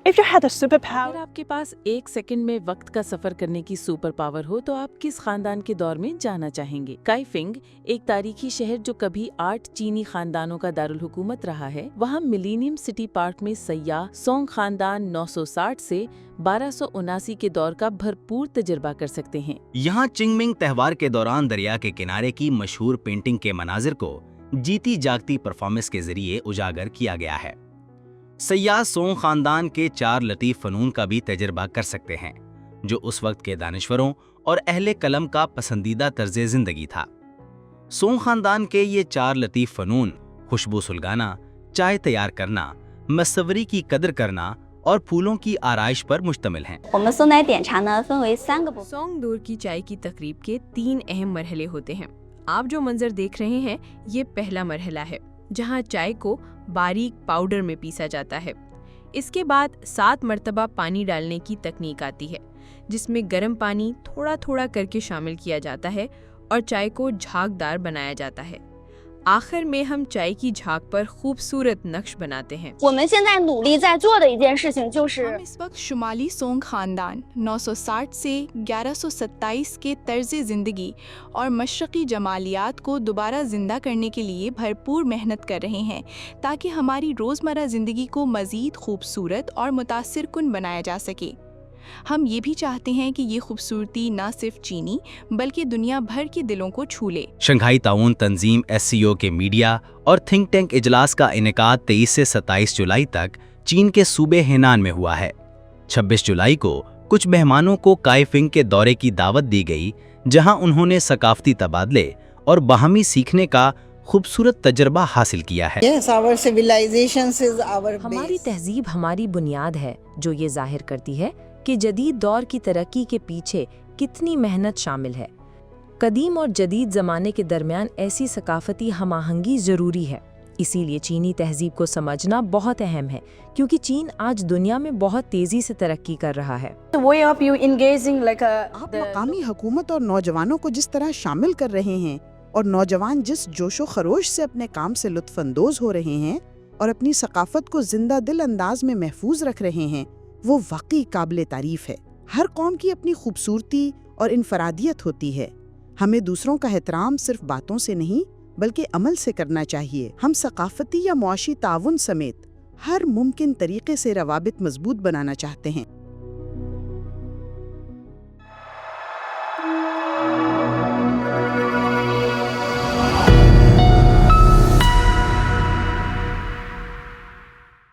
If you had a superpower, اگر آپ کے پاس 1 سیکنڈ میں وقت کا سفر کرنے کی سپر پاور ہو تو آپ کس خاندان کے دور میں جانا چاہیں گے؟ کائفنگ ایک تاریخی شہر جو کبھی 8 چینی خاندانوں کا دارالحکومت رہا ہے، وہاں ملینیم سٹی پارک میں سیاح سونگ خاندان 960 سے 1279 کے دور کا بھرپور تجربہ کر سکتے ہیں۔ یہاں چنگمنگ تہوار کے دوران دریا کے کنارے کی مشہور پینٹنگ کے مناظر کو جیتی جاگتی پرفارمنس کے ذریعے اجاگر کیا گیا ہے۔ سیاح سونگ خاندان کے 4 لطیف فنون کا بھی تجربہ کر سکتے ہیں، جو اس وقت کے دانشوروں اور اہل قلم کا پسندیدہ طرز زندگی تھا۔ سونگ خاندان کے یہ 4 لطیف فنون خوشبو سلگانا، چائے تیار کرنا، مصوری کی قدر کرنا اور پھولوں کی آرائش پر مشتمل ہیں۔ سونگ دور کی چائے کی تقریب کے 3 اہم مرحلے ہوتے ہیں۔ آپ جو منظر دیکھ رہے ہیں یہ پہلا مرحلہ ہے، جہاں چائے کو باریک پاؤڈر میں پیسا جاتا ہے۔ اس کے بعد 7 مرتبہ پانی ڈالنے کی تکنیک آتی ہے، جس میں گرم پانی تھوڑا تھوڑا کر کے شامل کیا جاتا ہے اور چائے کو جھاگدار بنایا جاتا ہے۔ آخر میں ہم چائے کی جھاگ پر خوبصورت نقش بناتے ہیں۔ ہم اس وقت شمالی سونگ خاندان 960 سے 1127 کے طرز زندگی اور مشرقی جمالیات کو دوبارہ زندہ کرنے کے لیے بھرپور محنت کر رہے ہیں تاکہ ہماری روزمرہ زندگی کو مزید خوبصورت اور متاثر کن بنایا جا سکے۔ ہم یہ بھی چاہتے ہیں کہ یہ خوبصورتی نہ صرف چینی بلکہ دنیا بھر کے دلوں کو چھو لے۔ شنگھائی تعاون تنظیم SCO کے میڈیا اور تھنک ٹینک اجلاس کا انعقاد 23 سے 27 جولائی تک چین کے صوبے ہینان میں ہوا ہے۔ 26 جولائی کو کچھ مہمانوں کو کائفنگ کے دورے کی دعوت دی گئی، جہاں انہوں نے ثقافتی تبادلے اور باہمی سیکھنے کا خوبصورت تجربہ حاصل کیا ہے۔ ہماری تہذیب ہماری بنیاد ہے، جو یہ ظاہر کرتی ہے کہ جدید دور کی ترقی کے پیچھے کتنی محنت شامل ہے۔ قدیم اور جدید زمانے کے درمیان ایسی ثقافتی ہم آہنگی ضروری ہے۔ اسی لیے چینی تہذیب کو سمجھنا بہت اہم ہے، کیونکہ چین آج دنیا میں بہت تیزی سے ترقی کر رہا ہے۔ آپ مقامی حکومت اور نوجوانوں کو جس طرح شامل کر رہے ہیں اور نوجوان جس جوش و خروش سے اپنے کام سے لطف اندوز ہو رہے ہیں اور اپنی ثقافت کو زندہ دل انداز میں محفوظ رکھ رہے ہیں، وہ واقعی قابل تعریف ہے۔ ہر قوم کی اپنی خوبصورتی اور انفرادیت ہوتی ہے۔ ہمیں دوسروں کا احترام صرف باتوں سے نہیں بلکہ عمل سے کرنا چاہیے۔ ہم ثقافتی یا معاشی تعاون سمیت ہر ممکن طریقے سے روابط مضبوط بنانا چاہتے ہیں۔